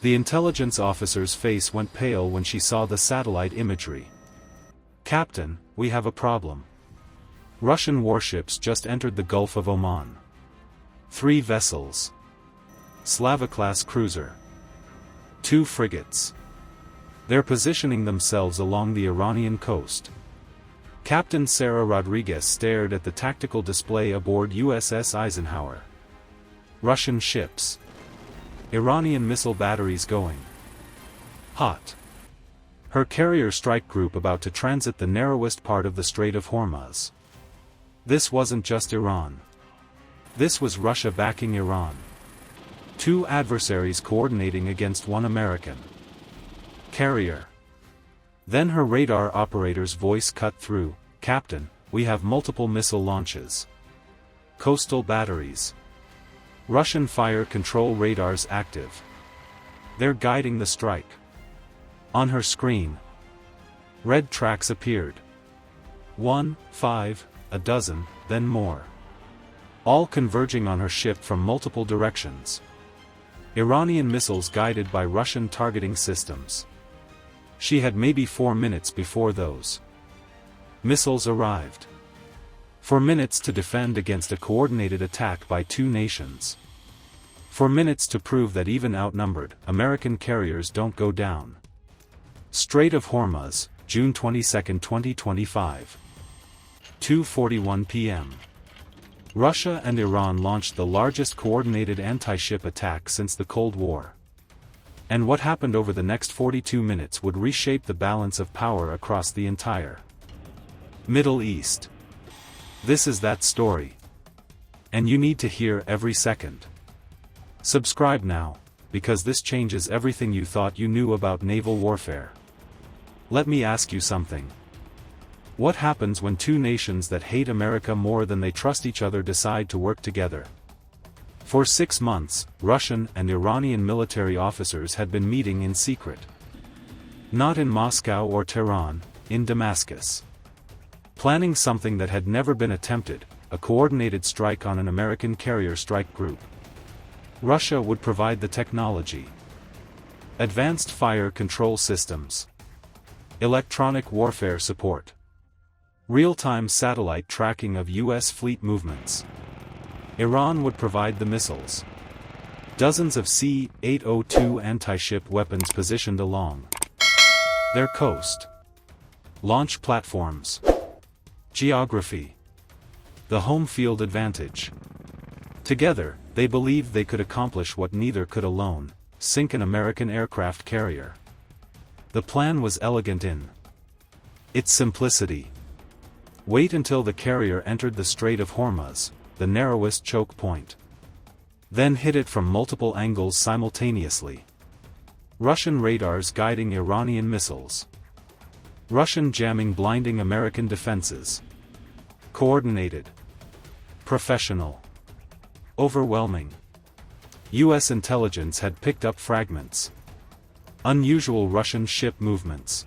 The intelligence officer's face went pale when she saw the satellite imagery. "Captain, we have a problem. Russian warships just entered the Gulf of Oman. 3 vessels. Slava-class cruiser. 2 frigates. They're positioning themselves along the Iranian coast." Captain Sarah Rodriguez stared at the tactical display aboard USS Eisenhower. Russian ships. Iranian missile batteries going hot. Her carrier strike group about to transit the narrowest part of the Strait of Hormuz. This wasn't just Iran. This was Russia backing Iran. 2 adversaries coordinating against one American carrier. Then her radar operator's voice cut through. "Captain, we have multiple missile launches. Coastal batteries. Russian fire control radars active. They're guiding the strike." On her screen, red tracks appeared. 1, 5, a dozen, then more. All converging on her ship from multiple directions. Iranian missiles guided by Russian targeting systems. She had maybe 4 minutes before those missiles arrived. 4 minutes to defend against a coordinated attack by 2 nations. 4 minutes to prove that even outnumbered, American carriers don't go down. Strait of Hormuz, June 22, 2025. 2:41 p.m. Russia and Iran launched the largest coordinated anti-ship attack since the Cold War. And what happened over the next 42 minutes would reshape the balance of power across the entire Middle East. This is that story. And you need to hear every second. Subscribe now, because this changes everything you thought you knew about naval warfare. Let me ask you something. What happens when 2 nations that hate America more than they trust each other decide to work together? For 6 months, Russian and Iranian military officers had been meeting in secret. Not in Moscow or Tehran, in Damascus. Planning something that had never been attempted, a coordinated strike on an American carrier strike group. Russia would provide the technology. Advanced fire control systems. Electronic warfare support. Real-time satellite tracking of U.S. fleet movements. Iran would provide the missiles. Dozens of C-802 anti-ship weapons positioned along their coast. Launch platforms. Geography. The home field advantage. Together, they believed they could accomplish what neither could alone: sink an American aircraft carrier. The plan was elegant in its simplicity. Wait until the carrier entered the Strait of Hormuz, the narrowest choke point. Then hit it from multiple angles simultaneously. Russian radars guiding Iranian missiles. Russian jamming blinding American defenses. Coordinated. Professional. Overwhelming. U.S. intelligence had picked up fragments. Unusual Russian ship movements.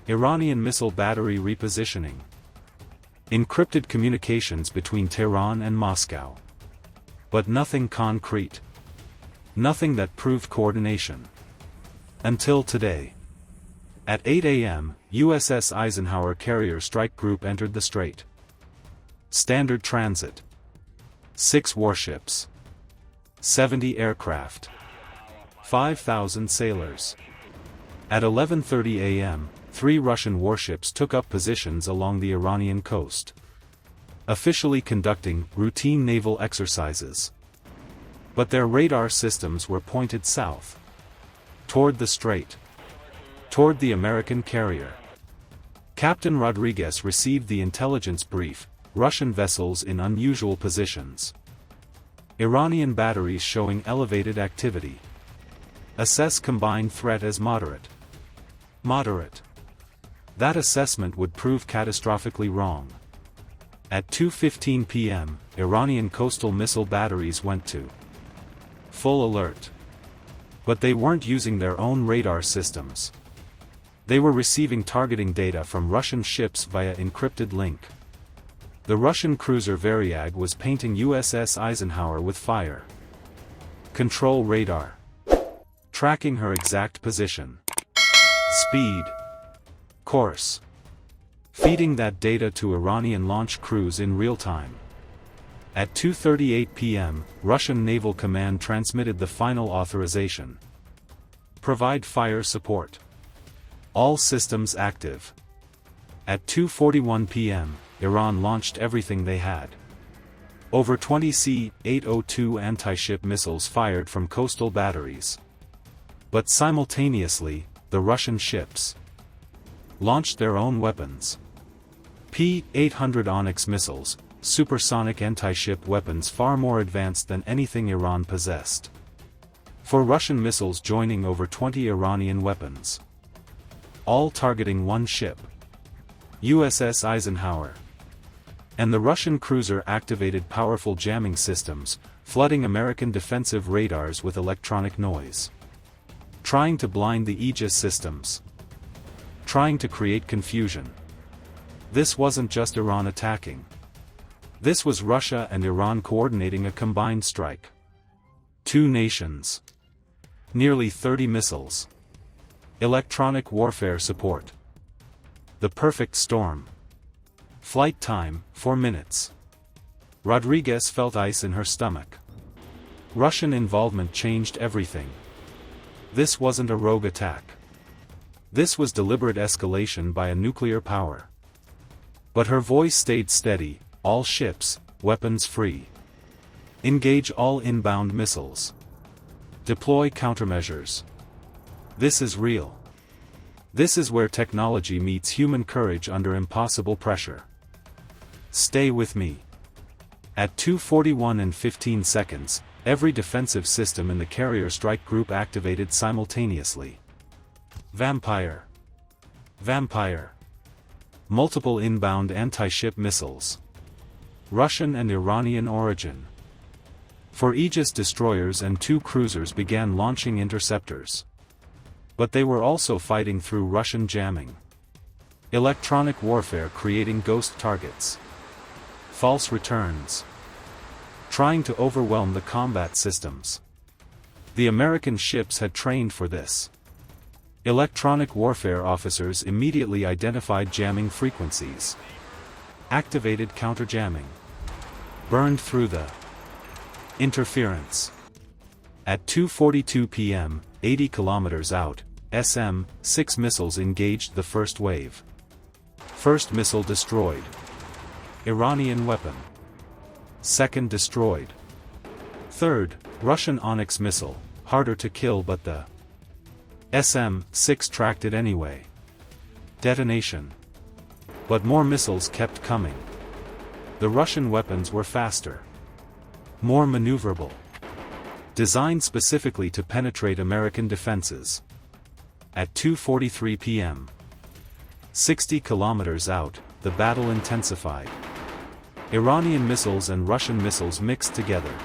Iranian missile battery repositioning. Encrypted communications between Tehran and Moscow. But nothing concrete. Nothing that proved coordination. Until today. At 8 a.m., USS Eisenhower carrier strike group entered the strait. Standard transit. 6 warships. 70 aircraft. 5,000 sailors. At 11:30 a.m., 3 Russian warships took up positions along the Iranian coast. Officially conducting routine naval exercises. But their radar systems were pointed south. Toward the strait. Toward the American carrier. Captain Rodriguez received the intelligence brief: Russian vessels in unusual positions. Iranian batteries showing elevated activity. Assess combined threat as moderate. Moderate. That assessment would prove catastrophically wrong. At 2:15 p.m., Iranian coastal missile batteries went to full alert. But they weren't using their own radar systems. They were receiving targeting data from Russian ships via encrypted link. The Russian cruiser Varyag was painting USS Eisenhower with fire. Control radar. tracking her exact position, speed, course, feeding that data to Iranian launch crews in real time. At 2:38 p.m., Russian Naval Command transmitted the final authorization. Provide fire support. All systems active. At 2:41 p.m., Iran launched everything they had. Over 20 C-802 anti-ship missiles fired from coastal batteries. But simultaneously, the Russian ships launched their own weapons. P-800 Onyx missiles, supersonic anti-ship weapons far more advanced than anything Iran possessed. 4 Russian missiles joining over 20 Iranian weapons. All targeting one ship, USS Eisenhower. And the Russian cruiser activated powerful jamming systems, flooding American defensive radars with electronic noise. Trying to blind the Aegis systems. Trying to create confusion. This wasn't just Iran attacking. This was Russia and Iran coordinating a combined strike. 2 nations. Nearly 30 missiles. Electronic warfare support. The perfect storm. Flight time, 4 minutes. Rodriguez felt ice in her stomach. Russian involvement changed everything. This wasn't a rogue attack. This was deliberate escalation by a nuclear power. But her voice stayed steady: all ships, weapons free. Engage all inbound missiles. Deploy countermeasures. This is real. This is where technology meets human courage under impossible pressure. Stay with me. At 2:41 and 15 seconds, every defensive system in the carrier strike group activated simultaneously. Vampire. Vampire. Multiple inbound anti-ship missiles. Russian and Iranian origin. 4 Aegis destroyers and 2 cruisers began launching interceptors. But they were also fighting through Russian jamming. Electronic warfare creating ghost targets. False returns. Trying to overwhelm the combat systems. The American ships had trained for this. Electronic warfare officers immediately identified jamming frequencies. Activated counter-jamming. Burned through the interference. At 2:42 p.m., 80 kilometers out, SM-6 missiles engaged the first wave. First missile destroyed. Iranian weapon. Second destroyed. Third, Russian Onyx missile, harder to kill but the SM-6 tracked it anyway. Detonation. But more missiles kept coming. The Russian weapons were faster. More maneuverable. Designed specifically to penetrate American defenses. At 2:43 p.m. 60 kilometers out, the battle intensified. Iranian missiles and Russian missiles mixed together.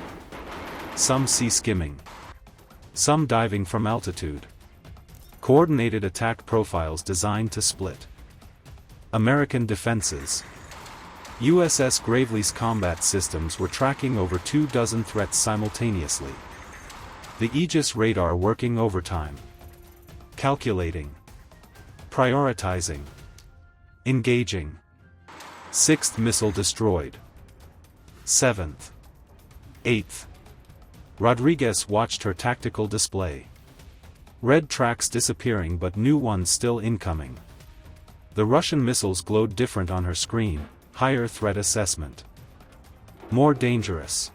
Some sea skimming. Some diving from altitude. Coordinated attack profiles designed to split American defenses. USS Gravely's combat systems were tracking over 24 threats simultaneously. The Aegis radar working overtime. Calculating. Prioritizing. Engaging. 6th missile destroyed. 7th. 8th. Rodriguez watched her tactical display. Red tracks disappearing but new ones still incoming. The Russian missiles glowed different on her screen, higher threat assessment. More dangerous.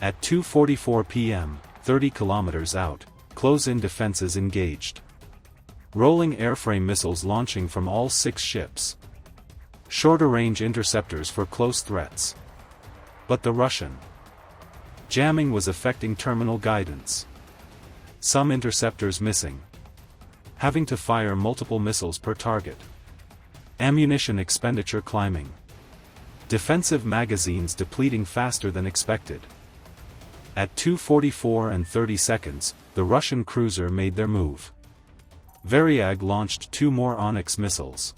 At 2:44 p.m., 30 kilometers out, close-in defenses engaged. Rolling airframe missiles launching from all 6 ships. Shorter-range interceptors for close threats. But the Russian jamming was affecting terminal guidance. Some interceptors missing. Having to fire multiple missiles per target. Ammunition expenditure climbing. Defensive magazines depleting faster than expected. At 2:44 and 30 seconds, the Russian cruiser made their move. Varyag launched 2 more Onyx missiles.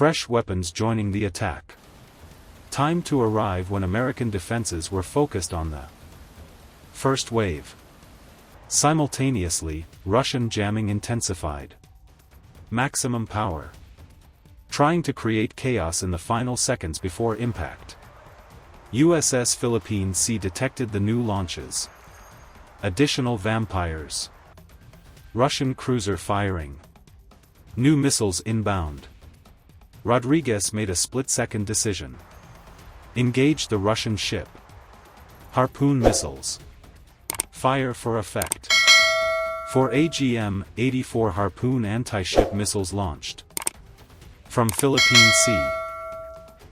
Fresh weapons joining the attack. Time to arrive when American defenses were focused on the first wave. Simultaneously, Russian jamming intensified. Maximum power. Trying to create chaos in the final seconds before impact. USS Philippine Sea detected the new launches. Additional vampires. Russian cruiser firing. New missiles inbound. Rodriguez made a split-second decision. Engage the Russian ship. Harpoon missiles. Fire for effect. 4 AGM-84 Harpoon anti-ship missiles launched. From Philippine Sea.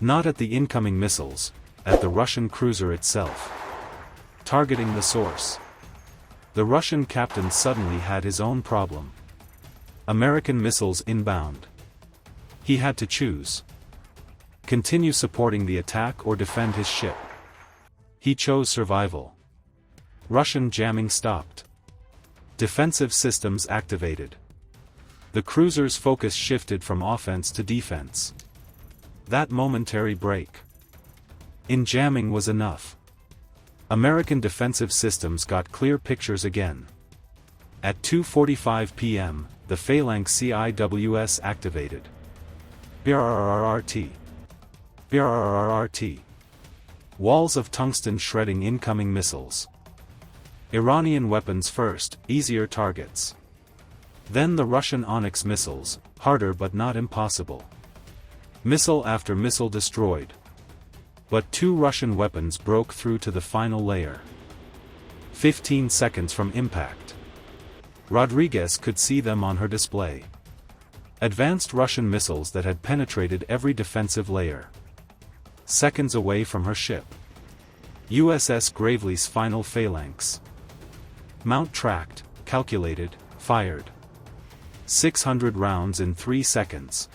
Not at the incoming missiles, at the Russian cruiser itself. Targeting the source. The Russian captain suddenly had his own problem. American missiles inbound. He had to choose. Continue supporting the attack or defend his ship. He chose survival. Russian jamming stopped. Defensive systems activated. The cruiser's focus shifted from offense to defense. That momentary break in jamming was enough. American defensive systems got clear pictures again. At 2:45 p.m., the Phalanx CIWS activated. BRRRT. BRRRT. Walls of tungsten shredding incoming missiles. Iranian weapons first, easier targets. Then the Russian Onyx missiles, harder but not impossible. Missile after missile destroyed. But 2 Russian weapons broke through to the final layer. 15 seconds from impact. Rodriguez could see them on her display. Advanced Russian missiles that had penetrated every defensive layer. Seconds away from her ship. USS Gravely's final phalanx. Mount tracked, calculated, fired. 600 rounds in 3 seconds.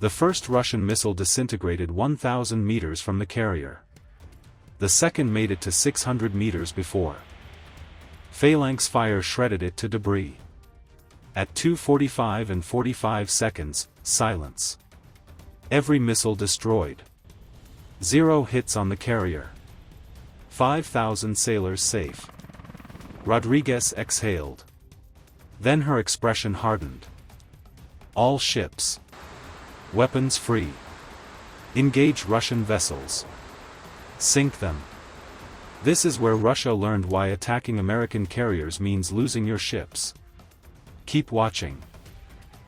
The first Russian missile disintegrated 1,000 meters from the carrier. The second made it to 600 meters before. Phalanx fire shredded it to debris. At 2:45 and 45 seconds, silence. Every missile destroyed. 0 hits on the carrier. 5,000 sailors safe. Rodriguez exhaled. Then her expression hardened. All ships. Weapons free. Engage Russian vessels. Sink them. This is where Russia learned why attacking American carriers means losing your ships. Keep watching.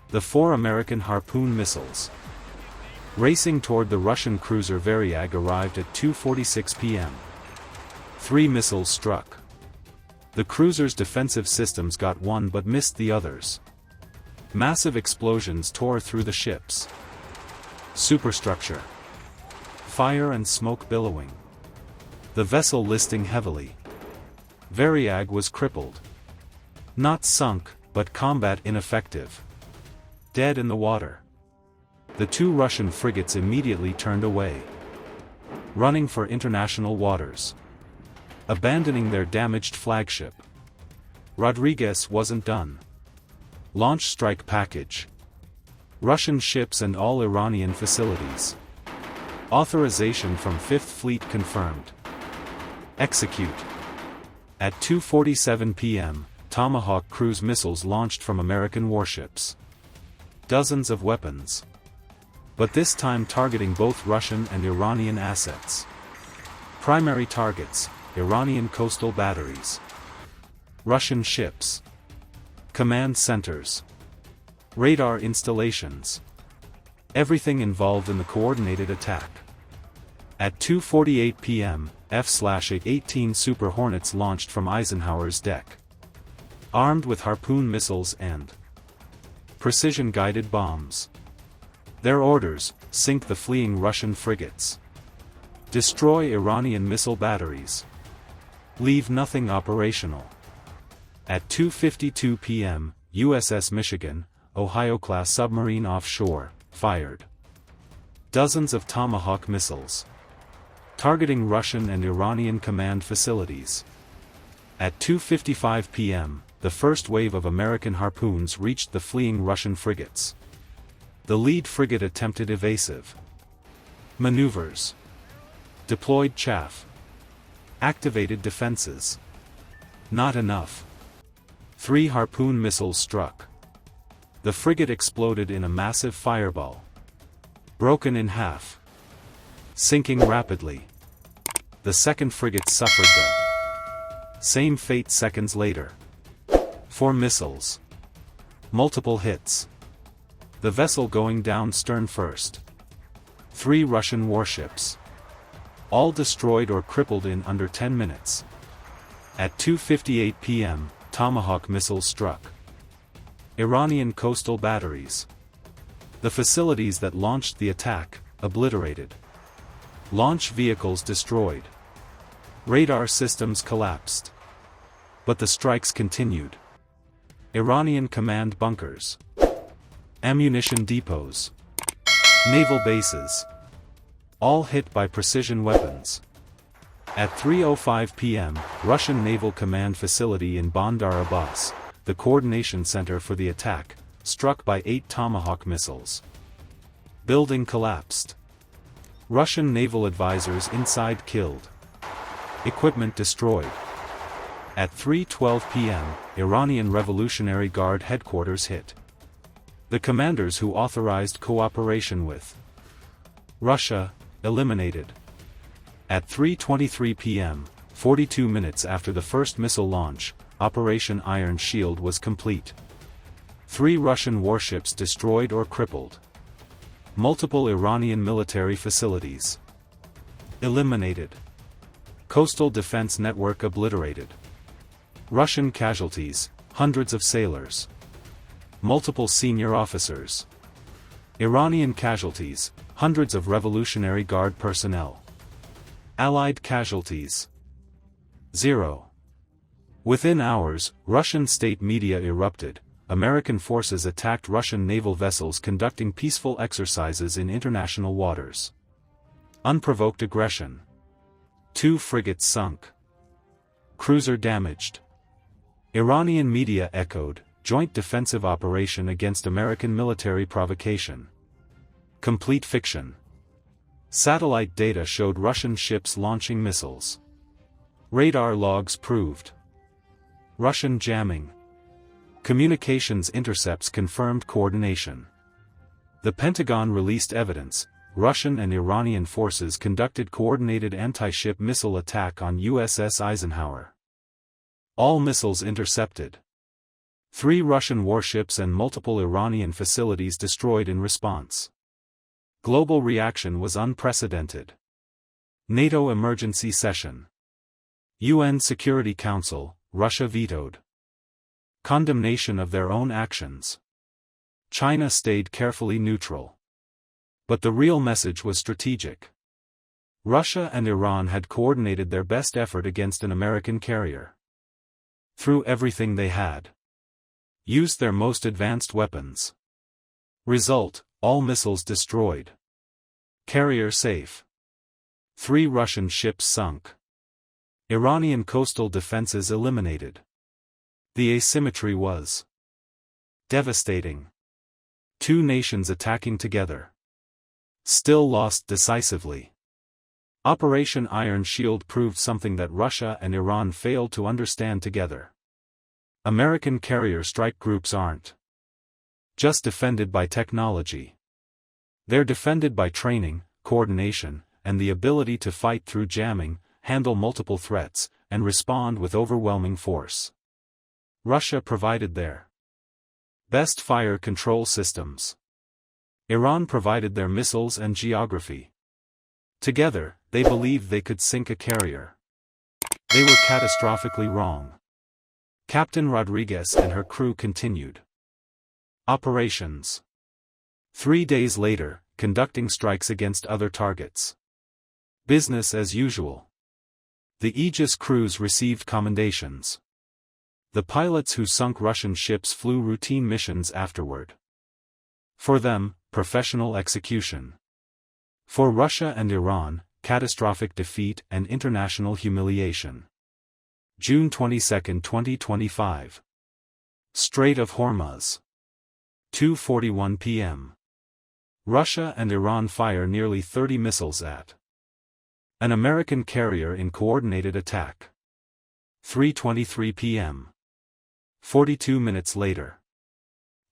The 4 American Harpoon missiles. Racing toward the Russian cruiser Variag arrived at 2:46 p.m. 3 missiles struck. The cruiser's defensive systems got one but missed the others. Massive explosions tore through the ships. Superstructure. Fire and smoke billowing. The vessel listing heavily. Variag was crippled. Not sunk, but combat ineffective. Dead in the water. The 2 Russian frigates immediately turned away. Running for international waters. Abandoning their damaged flagship. Rodriguez wasn't done. Launch strike package. Russian ships and all Iranian facilities. Authorization from 5th Fleet confirmed. Execute. At 2:47 p.m., Tomahawk cruise missiles launched from American warships. Dozens of weapons. But this time targeting both Russian and Iranian assets. Primary targets, Iranian coastal batteries. Russian ships. Command centers. Radar installations. Everything involved in the coordinated attack. At 2:48 p.m., F/A-18 Super Hornets launched from Eisenhower's deck. Armed with Harpoon missiles and precision-guided bombs. Their orders: sink the fleeing Russian frigates. Destroy Iranian missile batteries. Leave nothing operational. At 2:52 p.m., USS Michigan, Ohio-class submarine offshore, fired. Dozens of Tomahawk missiles. Targeting Russian and Iranian command facilities. At 2:55 p.m., the first wave of American harpoons reached the fleeing Russian frigates. The lead frigate attempted evasive maneuvers. Deployed chaff. Activated defenses. Not enough. 3 Harpoon missiles struck. The frigate exploded in a massive fireball. Broken in half. Sinking rapidly. The second frigate suffered the same fate seconds later. 4 missiles. Multiple hits. The vessel going down stern first. 3 Russian warships. All destroyed or crippled in under 10 minutes. At 2:58 p.m., Tomahawk missiles struck Iranian coastal batteries. The facilities that launched the attack, obliterated. Launch vehicles destroyed. Radar systems collapsed. But the strikes continued. Iranian command bunkers. Ammunition depots. Naval bases. All hit by precision weapons. At 3:05 p.m., Russian Naval Command facility in Bandar Abbas, the coordination center for the attack, struck by 8 Tomahawk missiles. Building collapsed. Russian naval advisors inside killed. Equipment destroyed. At 3:12 p.m., Iranian Revolutionary Guard headquarters hit. The commanders who authorized cooperation with Russia, eliminated. At 3:23 p.m., 42 minutes after the first missile launch, Operation Iron Shield was complete. 3 Russian warships destroyed or crippled. Multiple Iranian military facilities eliminated. Coastal defense network obliterated. Russian casualties, hundreds of sailors. Multiple senior officers. Iranian casualties, hundreds of Revolutionary Guard personnel. Allied casualties. 0. Within hours, Russian state media erupted. American forces attacked Russian naval vessels conducting peaceful exercises in international waters. Unprovoked aggression. 2 frigates sunk. Cruiser damaged. Iranian media echoed, joint defensive operation against American military provocation. Complete fiction. Satellite data showed Russian ships launching missiles. Radar logs proved Russian jamming. Communications intercepts confirmed coordination. The Pentagon released evidence. Russian and Iranian forces conducted coordinated anti-ship missile attack on USS Eisenhower. All missiles intercepted. 3 Russian warships and multiple Iranian facilities destroyed in response. Global reaction was unprecedented. NATO emergency session. UN Security Council, Russia vetoed. Condemnation of their own actions. China stayed carefully neutral. But the real message was strategic. Russia and Iran had coordinated their best effort against an American carrier. Threw everything they had. Used their most advanced weapons. Result, all missiles destroyed. Carrier safe. 3 Russian ships sunk. Iranian coastal defenses eliminated. The asymmetry was devastating. 2 nations attacking together. Still lost decisively. Operation Iron Shield proved something that Russia and Iran failed to understand together. American carrier strike groups aren't just defended by technology. They're defended by training, coordination, and the ability to fight through jamming, handle multiple threats, and respond with overwhelming force. Russia provided their best fire control systems. Iran provided their missiles and geography. Together, they believed they could sink a carrier. They were catastrophically wrong. Captain Rodriguez and her crew continued operations. 3 days later, conducting strikes against other targets. Business as usual. The Aegis crews received commendations. The pilots who sunk Russian ships flew routine missions afterward. For them, professional execution. For Russia and Iran, catastrophic defeat and international humiliation. June 22, 2025. Strait of Hormuz. 2:41 p.m. Russia and Iran fire nearly 30 missiles at an American carrier in coordinated attack. 3:23 p.m. 42 minutes later.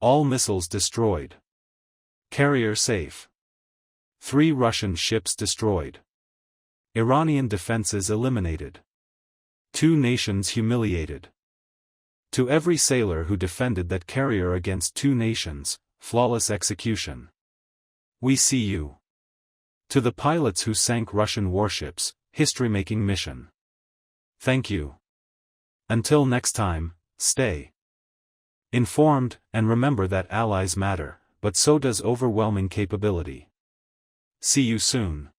All missiles destroyed. Carrier safe. 3 Russian ships destroyed. Iranian defenses eliminated. 2 nations humiliated. To every sailor who defended that carrier against 2 nations, flawless execution. We see you. To the pilots who sank Russian warships, history-making mission. Thank you. Until next time, stay informed, and remember that allies matter, but so does overwhelming capability. See you soon.